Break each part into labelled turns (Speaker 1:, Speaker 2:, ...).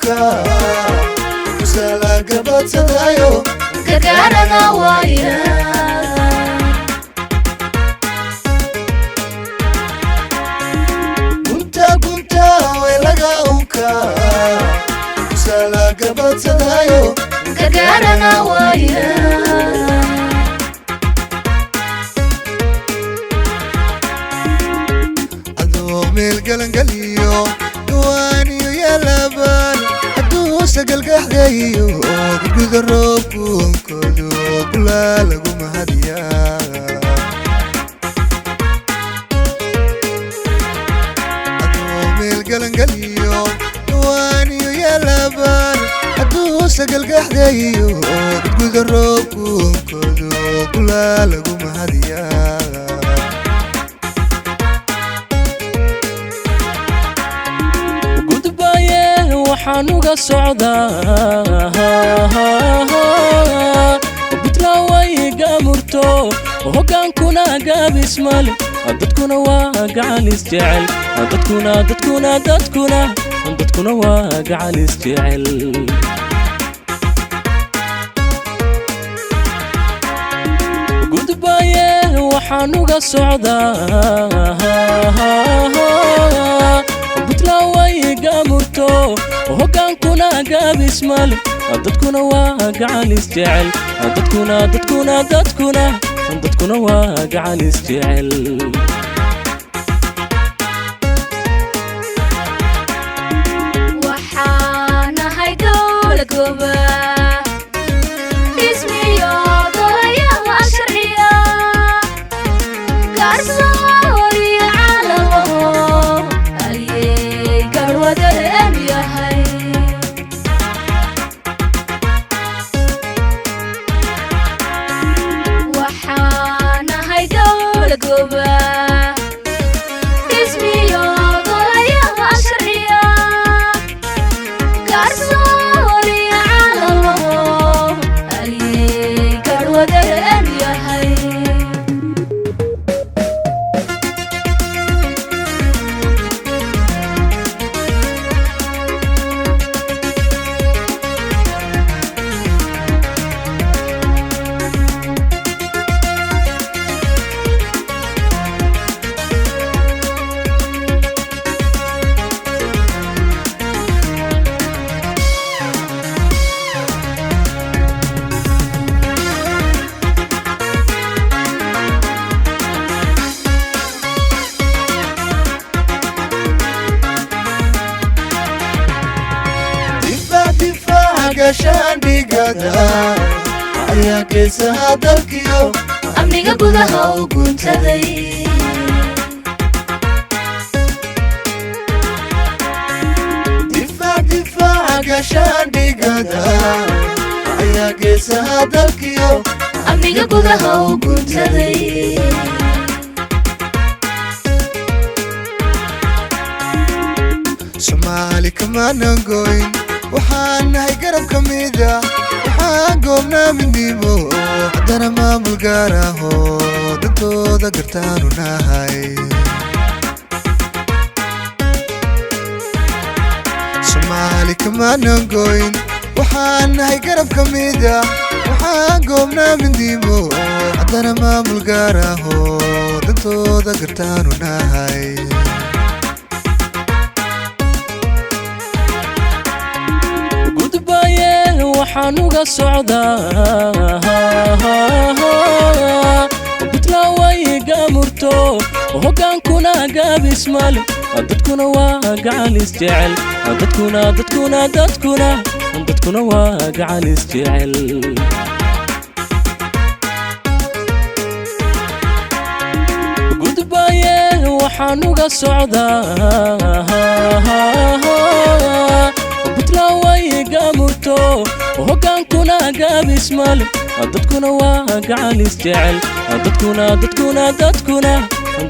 Speaker 1: unka kusala gabadsadayo
Speaker 2: gargaarana waaya
Speaker 1: gunta waylaga unka kusala gabadsadayo
Speaker 2: gargaarana waaya
Speaker 1: meel galangaliyo gawaaniyo yaalabaan hadduu sagalgaxdayo gudguda roobku onkoodo kulaa lagu mahadiyaa hadduu meel galangaliyo gawaaniyo yaalabaan hadduu sagalgaxdayo gudguda roobku onkoodo kulaa lagu mahadiyaa
Speaker 3: waxaanuga socdaa bitlaaway gaamurto hogaankuna gaabis male dadkuna waa gacalis jecel dadkuna waa gacalis jecel gudbaaye waxaanuga socdaa bitlaaway gaamurto hogaankuna gaabis male dadkuna waa gacalis jecel dadkuna waa gacalis jecel
Speaker 2: waxaanahay dowla gooba ismiyo golayaha sharciya garsooriya caalamo ayay garwadeen yahay waxaanahay dowla gooba ismiyo golayaha sharciya garsooriya caalamo ayay garwadeen yahay
Speaker 1: gashaandhigada ayaa geesaha dalkiyo
Speaker 2: amniga gudaha u guntaday
Speaker 1: difaaca gashaandhigada ayaa geesaha dalkiyo
Speaker 2: amniga gudaha u guntaday
Speaker 1: Soomaali kamaanan goyn waxaan nahay garab ka mida waxaan goobnaa midnimo haddana maamul gaar ahoo dantooda gartaanu nahay Soomaali kamaanan goyn waxaan nahay garab ka mida waxaan goobnaa midnimo haddana maamul gaar ahoo dantooda gartaanu nahay
Speaker 3: waxaanuga socdaa bitlaaway gaamurto hogaankuna gaabis male dadkuna waa gacalis jecel dadkuna waa gacalis jecel gudbaaye waxaanuga socdaa bitlaaway gaamurto hogaankuna gaabis male dadkuna waa gacalis jecel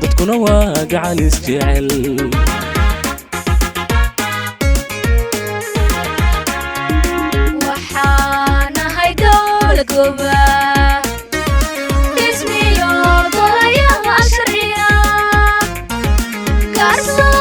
Speaker 3: dadkuna waa gacalis jecel
Speaker 2: waxaanahay dowla gooba ismiyo golayaha sharciya garsooriya